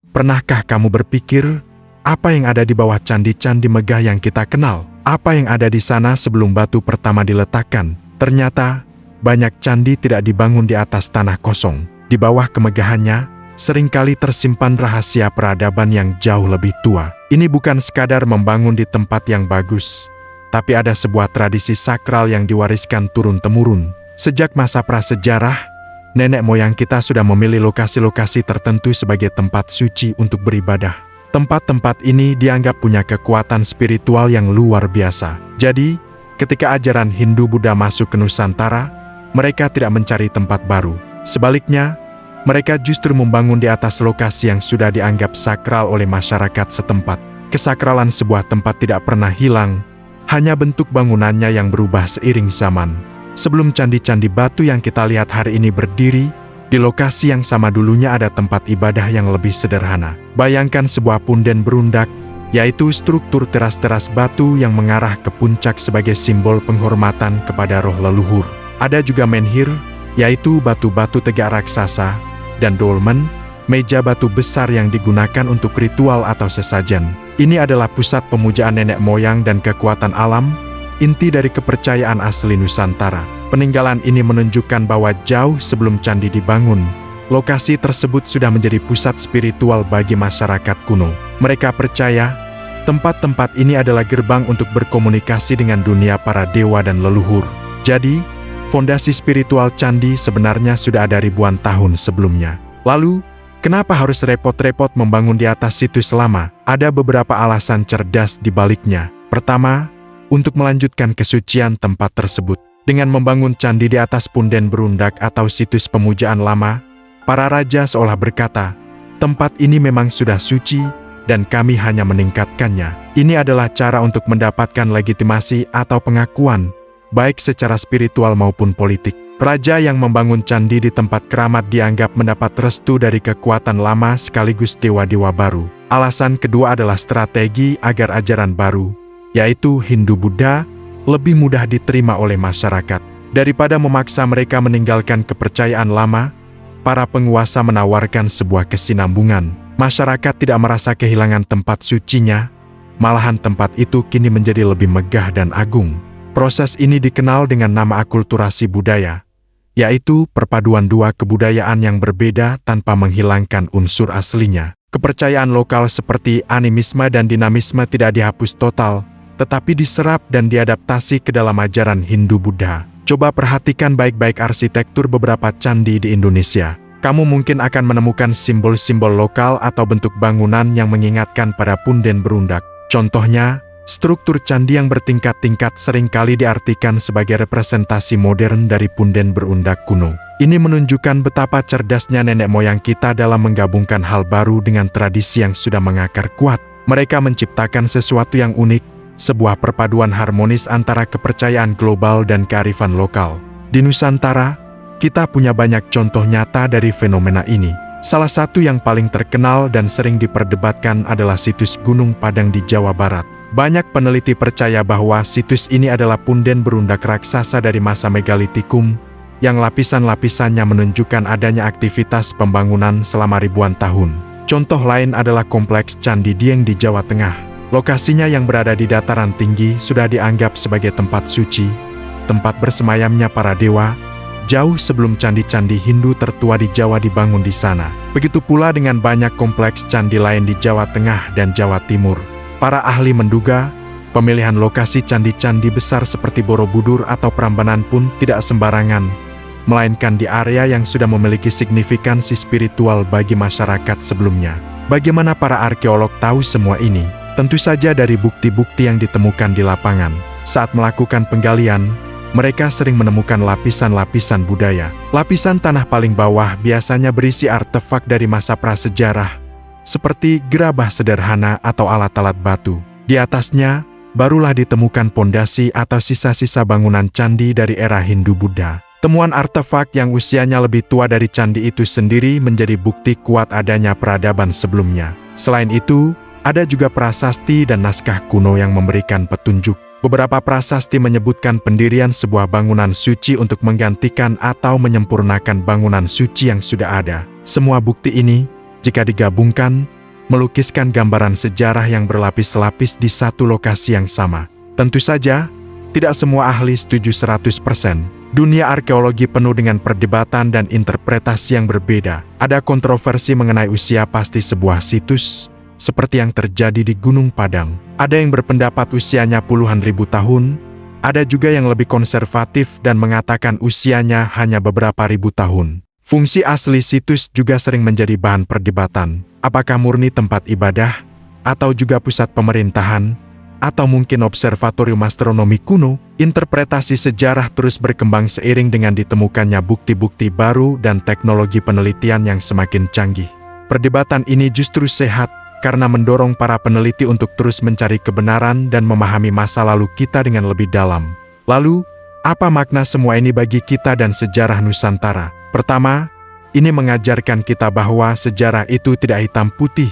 Pernahkah kamu berpikir, apa yang ada di bawah candi-candi megah yang kita kenal? Apa yang ada di sana sebelum batu pertama diletakkan? Ternyata, banyak candi tidak dibangun di atas tanah kosong. Di bawah kemegahannya, seringkali tersimpan rahasia peradaban yang jauh lebih tua. Ini bukan sekadar membangun di tempat yang bagus, tapi ada sebuah tradisi sakral yang diwariskan turun-temurun. Sejak masa prasejarah, nenek moyang kita sudah memilih lokasi-lokasi tertentu sebagai tempat suci untuk beribadah. Tempat-tempat ini dianggap punya kekuatan spiritual yang luar biasa. Jadi, ketika ajaran Hindu-Buddha masuk ke Nusantara, mereka tidak mencari tempat baru. Sebaliknya, mereka justru membangun di atas lokasi yang sudah dianggap sakral oleh masyarakat setempat. Kesakralan sebuah tempat tidak pernah hilang, hanya bentuk bangunannya yang berubah seiring zaman. Sebelum candi-candi batu yang kita lihat hari ini berdiri, di lokasi yang sama dulunya ada tempat ibadah yang lebih sederhana. Bayangkan sebuah punden berundak, yaitu struktur teras-teras batu yang mengarah ke puncak sebagai simbol penghormatan kepada roh leluhur. Ada juga menhir, yaitu batu-batu tegak raksasa, dan dolmen, meja batu besar yang digunakan untuk ritual atau sesajen. Ini adalah pusat pemujaan nenek moyang dan kekuatan alam, inti dari kepercayaan asli Nusantara. Peninggalan ini menunjukkan bahwa jauh sebelum candi dibangun, lokasi tersebut sudah menjadi pusat spiritual bagi masyarakat kuno. Mereka percaya, tempat-tempat ini adalah gerbang untuk berkomunikasi dengan dunia para dewa dan leluhur. Jadi, fondasi spiritual candi sebenarnya sudah ada ribuan tahun sebelumnya. Lalu, kenapa harus repot-repot membangun di atas situs lama? Ada beberapa alasan cerdas di baliknya. Pertama, untuk melanjutkan kesucian tempat tersebut. Dengan membangun candi di atas punden berundak atau situs pemujaan lama, para raja seolah berkata, tempat ini memang sudah suci, dan kami hanya meningkatkannya. Ini adalah cara untuk mendapatkan legitimasi atau pengakuan, baik secara spiritual maupun politik. Raja yang membangun candi di tempat keramat dianggap mendapat restu dari kekuatan lama sekaligus dewa-dewa baru. Alasan kedua adalah strategi agar ajaran baru, yaitu Hindu-Buddha, lebih mudah diterima oleh masyarakat. Daripada memaksa mereka meninggalkan kepercayaan lama, para penguasa menawarkan sebuah kesinambungan. Masyarakat tidak merasa kehilangan tempat sucinya, malahan tempat itu kini menjadi lebih megah dan agung. Proses ini dikenal dengan nama akulturasi budaya, yaitu perpaduan dua kebudayaan yang berbeda tanpa menghilangkan unsur aslinya. Kepercayaan lokal seperti animisme dan dinamisme tidak dihapus total, tetapi diserap dan diadaptasi ke dalam ajaran Hindu-Buddha. Coba perhatikan baik-baik arsitektur beberapa candi di Indonesia. Kamu mungkin akan menemukan simbol-simbol lokal atau bentuk bangunan yang mengingatkan pada punden berundak. Contohnya, struktur candi yang bertingkat-tingkat seringkali diartikan sebagai representasi modern dari punden berundak kuno. Ini menunjukkan betapa cerdasnya nenek moyang kita dalam menggabungkan hal baru dengan tradisi yang sudah mengakar kuat. Mereka menciptakan sesuatu yang unik, sebuah perpaduan harmonis antara kepercayaan global dan kearifan lokal. Di Nusantara, kita punya banyak contoh nyata dari fenomena ini. Salah satu yang paling terkenal dan sering diperdebatkan adalah situs Gunung Padang di Jawa Barat. Banyak peneliti percaya bahwa situs ini adalah punden berundak raksasa dari masa megalitikum, yang lapisan-lapisannya menunjukkan adanya aktivitas pembangunan selama ribuan tahun. Contoh lain adalah kompleks Candi Dieng di Jawa Tengah. Lokasinya yang berada di dataran tinggi sudah dianggap sebagai tempat suci, tempat bersemayamnya para dewa, jauh sebelum candi-candi Hindu tertua di Jawa dibangun di sana. Begitu pula dengan banyak kompleks candi lain di Jawa Tengah dan Jawa Timur. Para ahli menduga, pemilihan lokasi candi-candi besar seperti Borobudur atau Prambanan pun tidak sembarangan, melainkan di area yang sudah memiliki signifikansi spiritual bagi masyarakat sebelumnya. Bagaimana para arkeolog tahu semua ini? Tentu saja dari bukti-bukti yang ditemukan di lapangan. Saat melakukan penggalian, mereka sering menemukan lapisan-lapisan budaya. Lapisan tanah paling bawah biasanya berisi artefak dari masa prasejarah, seperti gerabah sederhana atau alat-alat batu. Di atasnya, barulah ditemukan pondasi atau sisa-sisa bangunan candi dari era Hindu-Buddha. Temuan artefak yang usianya lebih tua dari candi itu sendiri menjadi bukti kuat adanya peradaban sebelumnya. Selain itu, ada juga prasasti dan naskah kuno yang memberikan petunjuk. Beberapa prasasti menyebutkan pendirian sebuah bangunan suci untuk menggantikan atau menyempurnakan bangunan suci yang sudah ada. Semua bukti ini, jika digabungkan, melukiskan gambaran sejarah yang berlapis-lapis di satu lokasi yang sama. Tentu saja, tidak semua ahli setuju 100%. Dunia arkeologi penuh dengan perdebatan dan interpretasi yang berbeda. Ada kontroversi mengenai usia pasti sebuah situs, seperti yang terjadi di Gunung Padang. Ada yang berpendapat usianya puluhan ribu tahun, ada juga yang lebih konservatif dan mengatakan usianya hanya beberapa ribu tahun. Fungsi asli situs juga sering menjadi bahan perdebatan. Apakah murni tempat ibadah, atau juga pusat pemerintahan, atau mungkin observatorium astronomi kuno? Interpretasi sejarah terus berkembang seiring dengan ditemukannya bukti-bukti baru dan teknologi penelitian yang semakin canggih. Perdebatan ini justru sehat, karena mendorong para peneliti untuk terus mencari kebenaran dan memahami masa lalu kita dengan lebih dalam. Lalu, apa makna semua ini bagi kita dan sejarah Nusantara? Pertama, ini mengajarkan kita bahwa sejarah itu tidak hitam putih,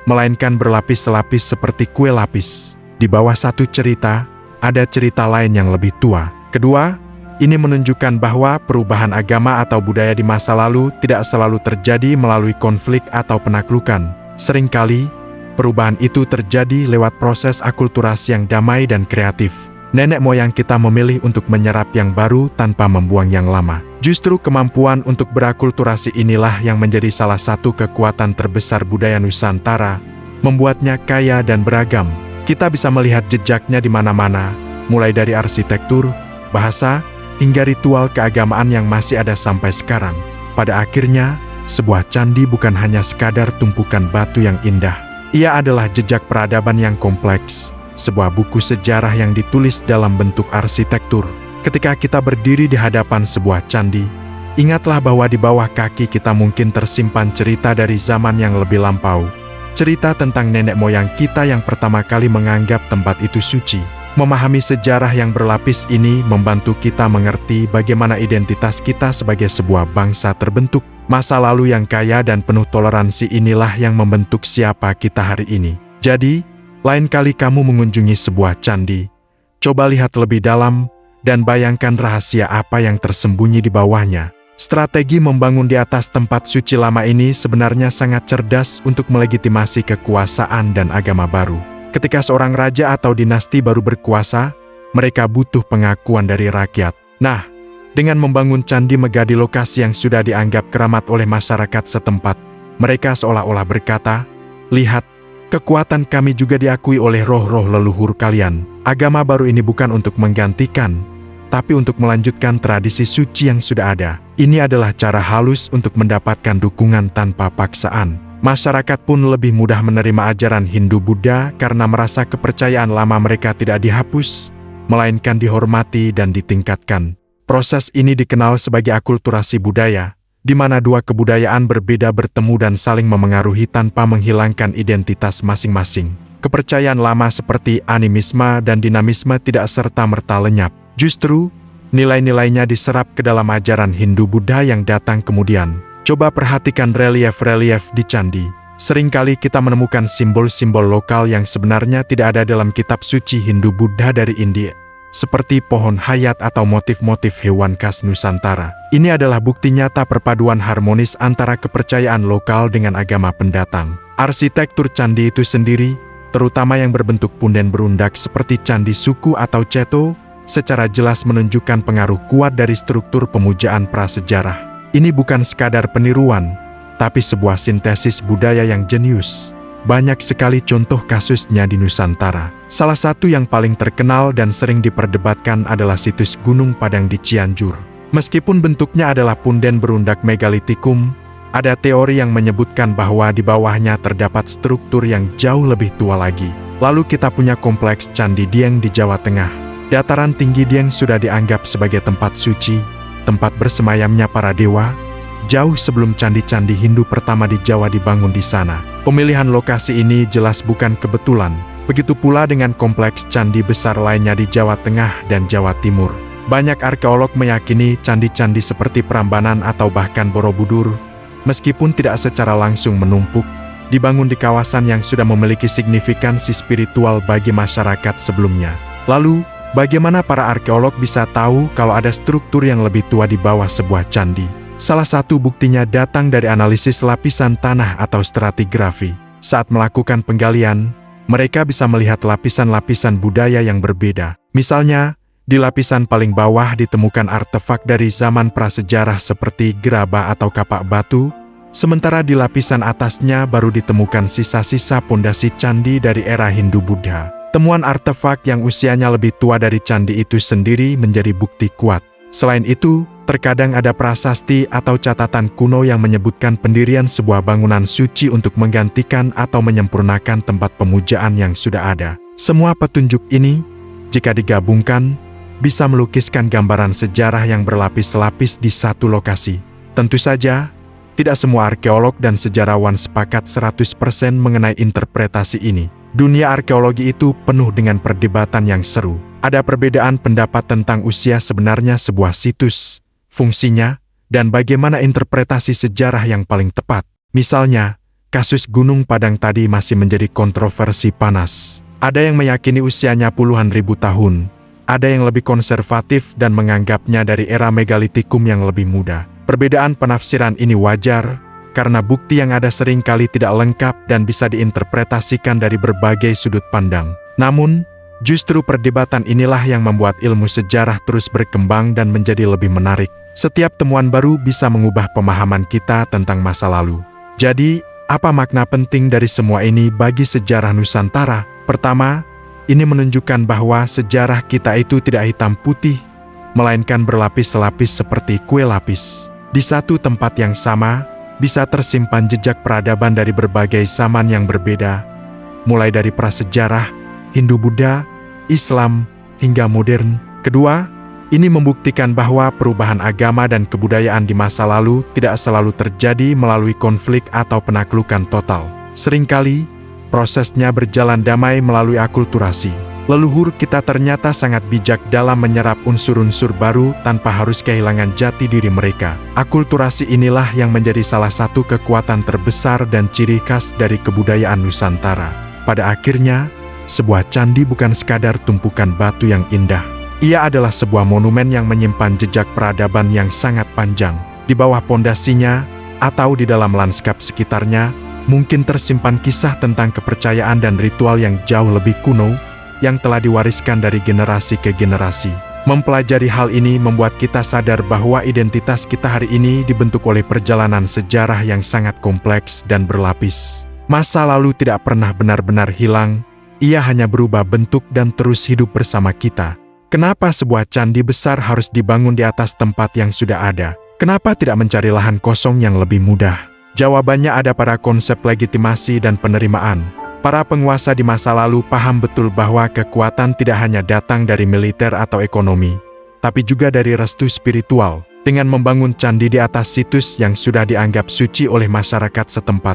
melainkan berlapis-lapis seperti kue lapis. Di bawah satu cerita, ada cerita lain yang lebih tua. Kedua, ini menunjukkan bahwa perubahan agama atau budaya di masa lalu tidak selalu terjadi melalui konflik atau penaklukan. Seringkali, perubahan itu terjadi lewat proses akulturasi yang damai dan kreatif. Nenek moyang kita memilih untuk menyerap yang baru tanpa membuang yang lama. Justru kemampuan untuk berakulturasi inilah yang menjadi salah satu kekuatan terbesar budaya Nusantara, membuatnya kaya dan beragam. Kita bisa melihat jejaknya di mana-mana, mulai dari arsitektur, bahasa, hingga ritual keagamaan yang masih ada sampai sekarang. Pada akhirnya, sebuah candi bukan hanya sekadar tumpukan batu yang indah. Ia adalah jejak peradaban yang kompleks, sebuah buku sejarah yang ditulis dalam bentuk arsitektur. Ketika kita berdiri di hadapan sebuah candi, ingatlah bahwa di bawah kaki kita mungkin tersimpan cerita dari zaman yang lebih lampau. Cerita tentang nenek moyang kita yang pertama kali menganggap tempat itu suci. Memahami sejarah yang berlapis ini membantu kita mengerti bagaimana identitas kita sebagai sebuah bangsa terbentuk. Masa lalu yang kaya dan penuh toleransi inilah yang membentuk siapa kita hari ini. Jadi, lain kali kamu mengunjungi sebuah candi, coba lihat lebih dalam dan bayangkan rahasia apa yang tersembunyi di bawahnya. Strategi membangun di atas tempat suci lama ini sebenarnya sangat cerdas untuk melegitimasi kekuasaan dan agama baru. Ketika seorang raja atau dinasti baru berkuasa, mereka butuh pengakuan dari rakyat. Nah, dengan membangun candi megah di lokasi yang sudah dianggap keramat oleh masyarakat setempat, mereka seolah-olah berkata, "Lihat, kekuatan kami juga diakui oleh roh-roh leluhur kalian." Agama baru ini bukan untuk menggantikan, tapi untuk melanjutkan tradisi suci yang sudah ada. Ini adalah cara halus untuk mendapatkan dukungan tanpa paksaan. Masyarakat pun lebih mudah menerima ajaran Hindu-Buddha karena merasa kepercayaan lama mereka tidak dihapus, melainkan dihormati dan ditingkatkan. Proses ini dikenal sebagai akulturasi budaya, di mana dua kebudayaan berbeda bertemu dan saling memengaruhi tanpa menghilangkan identitas masing-masing. Kepercayaan lama seperti animisme dan dinamisme tidak serta-merta lenyap. Justru, nilai-nilainya diserap ke dalam ajaran Hindu-Buddha yang datang kemudian. Coba perhatikan relief-relief di candi. Seringkali kita menemukan simbol-simbol lokal yang sebenarnya tidak ada dalam kitab suci Hindu-Buddha dari India, seperti pohon hayat atau motif-motif hewan khas Nusantara. Ini adalah bukti nyata perpaduan harmonis antara kepercayaan lokal dengan agama pendatang. Arsitektur candi itu sendiri, terutama yang berbentuk punden berundak seperti candi suku atau ceto, secara jelas menunjukkan pengaruh kuat dari struktur pemujaan prasejarah. Ini bukan sekadar peniruan, tapi sebuah sintesis budaya yang jenius. Banyak sekali contoh kasusnya di Nusantara. Salah satu yang paling terkenal dan sering diperdebatkan adalah situs Gunung Padang di Cianjur. Meskipun bentuknya adalah punden berundak megalitikum, ada teori yang menyebutkan bahwa di bawahnya terdapat struktur yang jauh lebih tua lagi. Lalu kita punya kompleks Candi Dieng di Jawa Tengah. Dataran tinggi Dieng sudah dianggap sebagai tempat suci, tempat bersemayamnya para dewa, jauh sebelum candi-candi Hindu pertama di Jawa dibangun di sana. Pemilihan lokasi ini jelas bukan kebetulan. Begitu pula dengan kompleks candi besar lainnya di Jawa Tengah dan Jawa Timur. Banyak arkeolog meyakini candi-candi seperti Prambanan atau bahkan Borobudur, meskipun tidak secara langsung menumpuk, dibangun di kawasan yang sudah memiliki signifikansi spiritual bagi masyarakat sebelumnya. Lalu, bagaimana para arkeolog bisa tahu kalau ada struktur yang lebih tua di bawah sebuah candi? Salah satu buktinya datang dari analisis lapisan tanah atau stratigrafi. Saat melakukan penggalian, mereka bisa melihat lapisan-lapisan budaya yang berbeda. Misalnya, di lapisan paling bawah ditemukan artefak dari zaman prasejarah seperti gerabah atau kapak batu, sementara di lapisan atasnya baru ditemukan sisa-sisa pondasi candi dari era Hindu-Buddha. Temuan artefak yang usianya lebih tua dari candi itu sendiri menjadi bukti kuat. Selain itu, terkadang ada prasasti atau catatan kuno yang menyebutkan pendirian sebuah bangunan suci untuk menggantikan atau menyempurnakan tempat pemujaan yang sudah ada. Semua petunjuk ini, jika digabungkan, bisa melukiskan gambaran sejarah yang berlapis-lapis di satu lokasi. Tentu saja, tidak semua arkeolog dan sejarawan sepakat 100% mengenai interpretasi ini. Dunia arkeologi itu penuh dengan perdebatan yang seru. Ada perbedaan pendapat tentang usia sebenarnya sebuah situs, fungsinya, dan bagaimana interpretasi sejarah yang paling tepat. Misalnya, kasus Gunung Padang tadi masih menjadi kontroversi panas. Ada yang meyakini usianya puluhan ribu tahun. Ada yang lebih konservatif dan menganggapnya dari era megalitikum yang lebih muda. Perbedaan penafsiran ini wajar, karena bukti yang ada seringkali tidak lengkap dan bisa diinterpretasikan dari berbagai sudut pandang. Namun, justru perdebatan inilah yang membuat ilmu sejarah terus berkembang dan menjadi lebih menarik. Setiap temuan baru bisa mengubah pemahaman kita tentang masa lalu. Jadi, apa makna penting dari semua ini bagi sejarah Nusantara? Pertama, ini menunjukkan bahwa sejarah kita itu tidak hitam putih, melainkan berlapis-lapis seperti kue lapis. Di satu tempat yang sama, bisa tersimpan jejak peradaban dari berbagai zaman yang berbeda, mulai dari prasejarah, Hindu-Buddha, Islam, hingga modern. Kedua, ini membuktikan bahwa perubahan agama dan kebudayaan di masa lalu tidak selalu terjadi melalui konflik atau penaklukan total. Seringkali, prosesnya berjalan damai melalui akulturasi. Leluhur kita ternyata sangat bijak dalam menyerap unsur-unsur baru tanpa harus kehilangan jati diri mereka. Akulturasi inilah yang menjadi salah satu kekuatan terbesar dan ciri khas dari kebudayaan Nusantara. Pada akhirnya, sebuah candi bukan sekadar tumpukan batu yang indah. Ia adalah sebuah monumen yang menyimpan jejak peradaban yang sangat panjang. Di bawah pondasinya, atau di dalam lanskap sekitarnya, mungkin tersimpan kisah tentang kepercayaan dan ritual yang jauh lebih kuno, yang telah diwariskan dari generasi ke generasi. Mempelajari hal ini membuat kita sadar bahwa identitas kita hari ini dibentuk oleh perjalanan sejarah yang sangat kompleks dan berlapis. Masa lalu tidak pernah benar-benar hilang, ia hanya berubah bentuk dan terus hidup bersama kita. Kenapa sebuah candi besar harus dibangun di atas tempat yang sudah ada? Kenapa tidak mencari lahan kosong yang lebih mudah? Jawabannya ada pada konsep legitimasi dan penerimaan. Para penguasa di masa lalu paham betul bahwa kekuatan tidak hanya datang dari militer atau ekonomi, tapi juga dari restu spiritual. Dengan membangun candi di atas situs yang sudah dianggap suci oleh masyarakat setempat,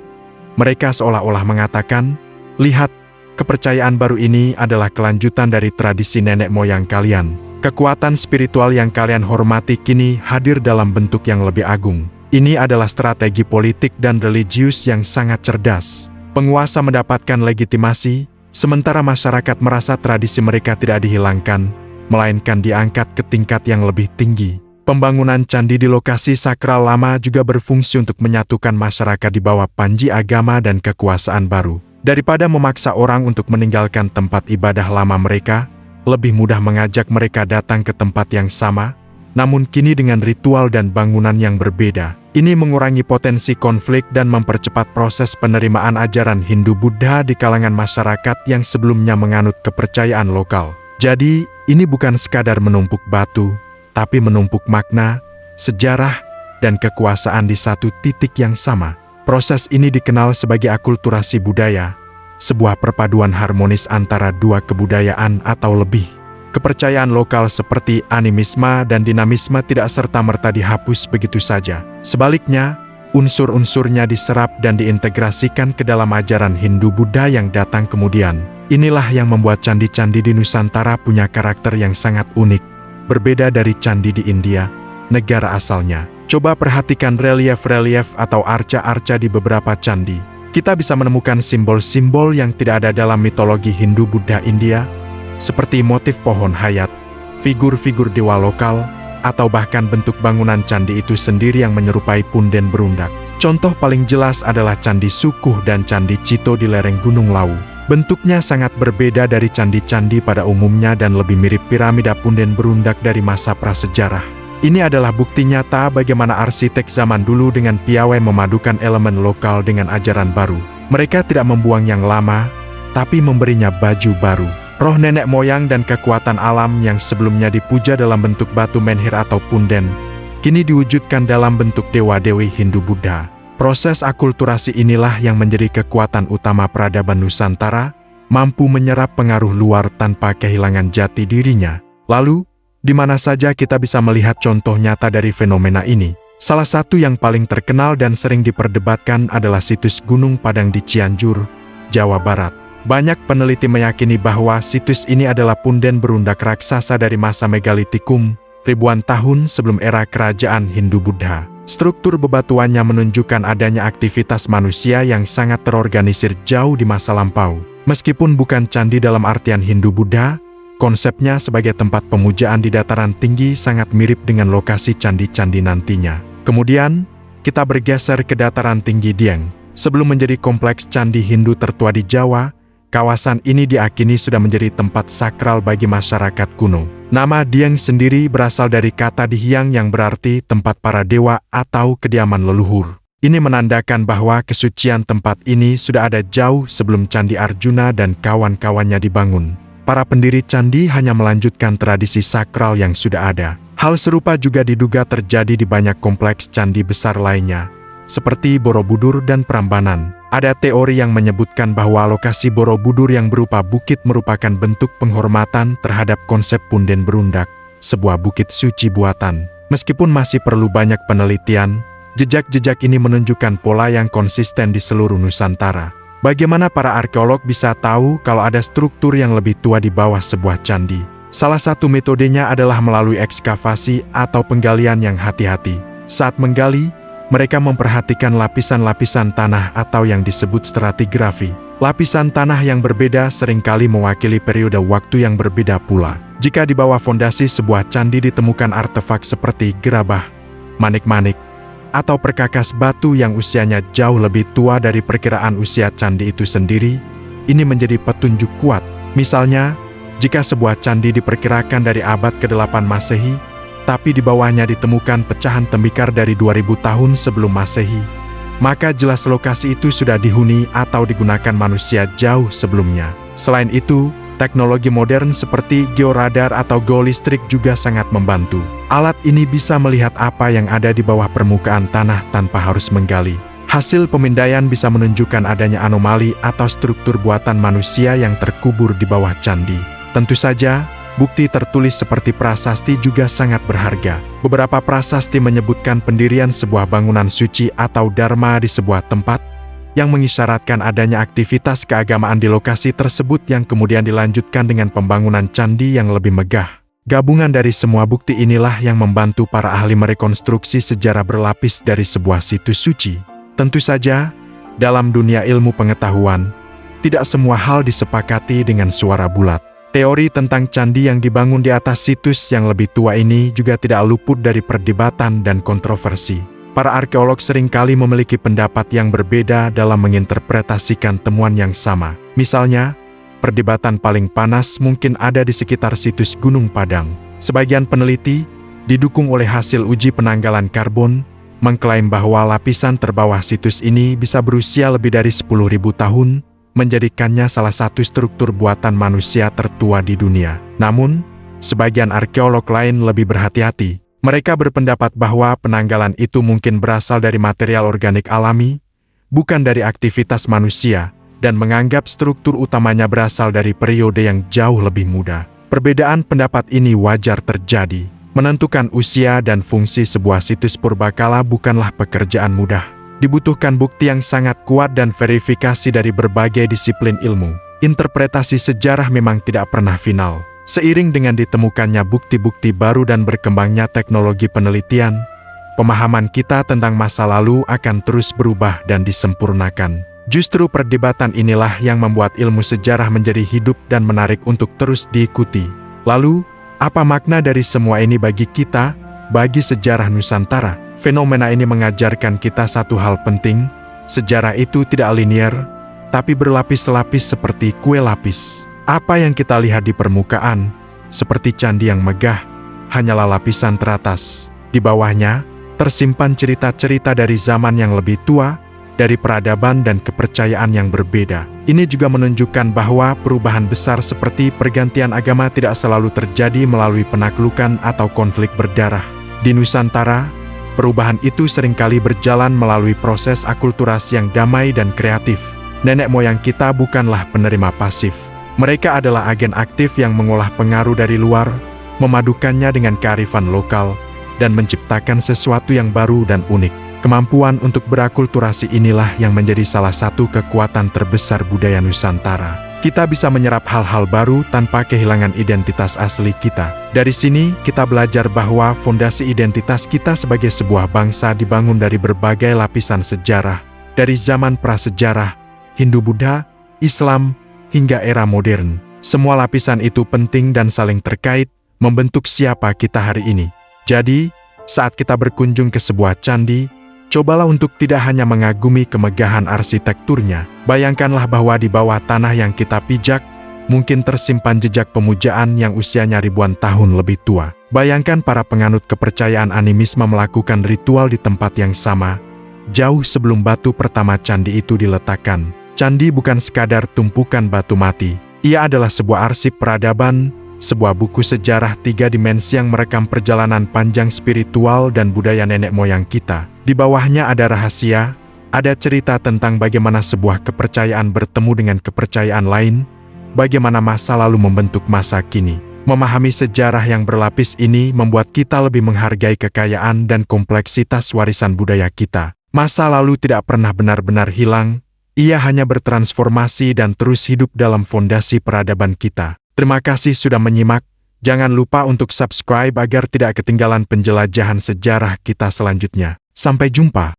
mereka seolah-olah mengatakan, "Lihat, kepercayaan baru ini adalah kelanjutan dari tradisi nenek moyang kalian. Kekuatan spiritual yang kalian hormati kini hadir dalam bentuk yang lebih agung." Ini adalah strategi politik dan religius yang sangat cerdas. Penguasa mendapatkan legitimasi, sementara masyarakat merasa tradisi mereka tidak dihilangkan, melainkan diangkat ke tingkat yang lebih tinggi. Pembangunan candi di lokasi sakral lama juga berfungsi untuk menyatukan masyarakat di bawah panji agama dan kekuasaan baru. Daripada memaksa orang untuk meninggalkan tempat ibadah lama mereka, lebih mudah mengajak mereka datang ke tempat yang sama, namun kini dengan ritual dan bangunan yang berbeda. Ini mengurangi potensi konflik dan mempercepat proses penerimaan ajaran Hindu-Buddha di kalangan masyarakat yang sebelumnya menganut kepercayaan lokal. Jadi, ini bukan sekadar menumpuk batu, tapi menumpuk makna, sejarah, dan kekuasaan di satu titik yang sama. Proses ini dikenal sebagai akulturasi budaya, sebuah perpaduan harmonis antara dua kebudayaan atau lebih. Kepercayaan lokal seperti animisme dan dinamisme tidak serta-merta dihapus begitu saja. Sebaliknya, unsur-unsurnya diserap dan diintegrasikan ke dalam ajaran Hindu-Buddha yang datang kemudian. Inilah yang membuat candi-candi di Nusantara punya karakter yang sangat unik, berbeda dari candi di India, negara asalnya. Coba perhatikan relief-relief atau arca-arca di beberapa candi. Kita bisa menemukan simbol-simbol yang tidak ada dalam mitologi Hindu-Buddha India, seperti motif pohon hayat, figur-figur dewa lokal, atau bahkan bentuk bangunan candi itu sendiri yang menyerupai punden berundak. Contoh paling jelas adalah Candi Sukuh dan Candi Cito di lereng Gunung Lawu. Bentuknya sangat berbeda dari candi-candi pada umumnya dan lebih mirip piramida punden berundak dari masa prasejarah. Ini adalah bukti nyata bagaimana arsitek zaman dulu dengan piawai memadukan elemen lokal dengan ajaran baru. Mereka tidak membuang yang lama, tapi memberinya baju baru. Roh nenek moyang dan kekuatan alam yang sebelumnya dipuja dalam bentuk batu menhir atau punden, kini diwujudkan dalam bentuk dewa-dewi Hindu-Buddha. Proses akulturasi inilah yang menjadi kekuatan utama peradaban Nusantara, mampu menyerap pengaruh luar tanpa kehilangan jati dirinya. Lalu, di mana saja kita bisa melihat contoh nyata dari fenomena ini? Salah satu yang paling terkenal dan sering diperdebatkan adalah situs Gunung Padang di Cianjur, Jawa Barat. Banyak peneliti meyakini bahwa situs ini adalah punden berundak raksasa dari masa Megalitikum, ribuan tahun sebelum era kerajaan Hindu-Buddha. Struktur bebatuannya menunjukkan adanya aktivitas manusia yang sangat terorganisir jauh di masa lampau. Meskipun bukan candi dalam artian Hindu-Buddha, konsepnya sebagai tempat pemujaan di dataran tinggi sangat mirip dengan lokasi candi-candi nantinya. Kemudian, kita bergeser ke dataran tinggi Dieng. Sebelum menjadi kompleks candi Hindu tertua di Jawa, kawasan ini diakini sudah menjadi tempat sakral bagi masyarakat kuno. Nama Dieng sendiri berasal dari kata Dihyang yang berarti tempat para dewa atau kediaman leluhur. Ini menandakan bahwa kesucian tempat ini sudah ada jauh sebelum Candi Arjuna dan kawan-kawannya dibangun. Para pendiri candi hanya melanjutkan tradisi sakral yang sudah ada. Hal serupa juga diduga terjadi di banyak kompleks candi besar lainnya, seperti Borobudur dan Prambanan. Ada teori yang menyebutkan bahwa lokasi Borobudur yang berupa bukit merupakan bentuk penghormatan terhadap konsep punden berundak, sebuah bukit suci buatan. Meskipun masih perlu banyak penelitian, jejak-jejak ini menunjukkan pola yang konsisten di seluruh Nusantara. Bagaimana para arkeolog bisa tahu kalau ada struktur yang lebih tua di bawah sebuah candi? Salah satu metodenya adalah melalui ekskavasi atau penggalian yang hati-hati. Saat menggali, mereka memperhatikan lapisan-lapisan tanah atau yang disebut stratigrafi. Lapisan tanah yang berbeda seringkali mewakili periode waktu yang berbeda pula. Jika di bawah fondasi sebuah candi ditemukan artefak seperti gerabah, manik-manik, atau perkakas batu yang usianya jauh lebih tua dari perkiraan usia candi itu sendiri, ini menjadi petunjuk kuat. Misalnya, jika sebuah candi diperkirakan dari abad ke-8 Masehi, tapi di bawahnya ditemukan pecahan tembikar dari 2000 tahun sebelum Masehi, maka jelas lokasi itu sudah dihuni atau digunakan manusia jauh sebelumnya. Selain itu, teknologi modern seperti georadar atau geolistrik juga sangat membantu. Alat ini bisa melihat apa yang ada di bawah permukaan tanah tanpa harus menggali. Hasil pemindaian bisa menunjukkan adanya anomali atau struktur buatan manusia yang terkubur di bawah candi. Tentu saja, bukti tertulis seperti prasasti juga sangat berharga. Beberapa prasasti menyebutkan pendirian sebuah bangunan suci atau dharma di sebuah tempat, yang mengisyaratkan adanya aktivitas keagamaan di lokasi tersebut yang kemudian dilanjutkan dengan pembangunan candi yang lebih megah. Gabungan dari semua bukti inilah yang membantu para ahli merekonstruksi sejarah berlapis dari sebuah situs suci. Tentu saja, dalam dunia ilmu pengetahuan, tidak semua hal disepakati dengan suara bulat. Teori tentang candi yang dibangun di atas situs yang lebih tua ini juga tidak luput dari perdebatan dan kontroversi. Para arkeolog seringkali memiliki pendapat yang berbeda dalam menginterpretasikan temuan yang sama. Misalnya, perdebatan paling panas mungkin ada di sekitar situs Gunung Padang. Sebagian peneliti, didukung oleh hasil uji penanggalan karbon, mengklaim bahwa lapisan terbawah situs ini bisa berusia lebih dari 10.000 tahun, menjadikannya salah satu struktur buatan manusia tertua di dunia. Namun, sebagian arkeolog lain lebih berhati-hati. Mereka berpendapat bahwa penanggalan itu mungkin berasal dari material organik alami, bukan dari aktivitas manusia, dan menganggap struktur utamanya berasal dari periode yang jauh lebih muda. Perbedaan pendapat ini wajar terjadi. Menentukan usia dan fungsi sebuah situs purbakala bukanlah pekerjaan mudah. Dibutuhkan bukti yang sangat kuat dan verifikasi dari berbagai disiplin ilmu. Interpretasi sejarah memang tidak pernah final. Seiring dengan ditemukannya bukti-bukti baru dan berkembangnya teknologi penelitian, pemahaman kita tentang masa lalu akan terus berubah dan disempurnakan. Justru perdebatan inilah yang membuat ilmu sejarah menjadi hidup dan menarik untuk terus diikuti. Lalu, apa makna dari semua ini bagi kita, bagi sejarah Nusantara? Fenomena ini mengajarkan kita satu hal penting, sejarah itu tidak linear, tapi berlapis-lapis seperti kue lapis. Apa yang kita lihat di permukaan, seperti candi yang megah, hanyalah lapisan teratas. Di bawahnya, tersimpan cerita-cerita dari zaman yang lebih tua, dari peradaban dan kepercayaan yang berbeda. Ini juga menunjukkan bahwa perubahan besar seperti pergantian agama tidak selalu terjadi melalui penaklukan atau konflik berdarah. Di Nusantara, perubahan itu seringkali berjalan melalui proses akulturasi yang damai dan kreatif. Nenek moyang kita bukanlah penerima pasif. Mereka adalah agen aktif yang mengolah pengaruh dari luar, memadukannya dengan kearifan lokal, dan menciptakan sesuatu yang baru dan unik. Kemampuan untuk berakulturasi inilah yang menjadi salah satu kekuatan terbesar budaya Nusantara. Kita bisa menyerap hal-hal baru tanpa kehilangan identitas asli kita. Dari sini, kita belajar bahwa fondasi identitas kita sebagai sebuah bangsa dibangun dari berbagai lapisan sejarah, dari zaman prasejarah, Hindu-Buddha, Islam, hingga era modern. Semua lapisan itu penting dan saling terkait, membentuk siapa kita hari ini. Jadi, saat kita berkunjung ke sebuah candi, cobalah untuk tidak hanya mengagumi kemegahan arsitekturnya. Bayangkanlah bahwa di bawah tanah yang kita pijak, mungkin tersimpan jejak pemujaan yang usianya ribuan tahun lebih tua. Bayangkan para penganut kepercayaan animisme melakukan ritual di tempat yang sama, jauh sebelum batu pertama candi itu diletakkan. Candi bukan sekadar tumpukan batu mati. Ia adalah sebuah arsip peradaban, sebuah buku sejarah 3 dimensi yang merekam perjalanan panjang spiritual dan budaya nenek moyang kita. Di bawahnya ada rahasia, ada cerita tentang bagaimana sebuah kepercayaan bertemu dengan kepercayaan lain, bagaimana masa lalu membentuk masa kini. Memahami sejarah yang berlapis ini membuat kita lebih menghargai kekayaan dan kompleksitas warisan budaya kita. Masa lalu tidak pernah benar-benar hilang, ia hanya bertransformasi dan terus hidup dalam fondasi peradaban kita. Terima kasih sudah menyimak. Jangan lupa untuk subscribe agar tidak ketinggalan penjelajahan sejarah kita selanjutnya. Sampai jumpa.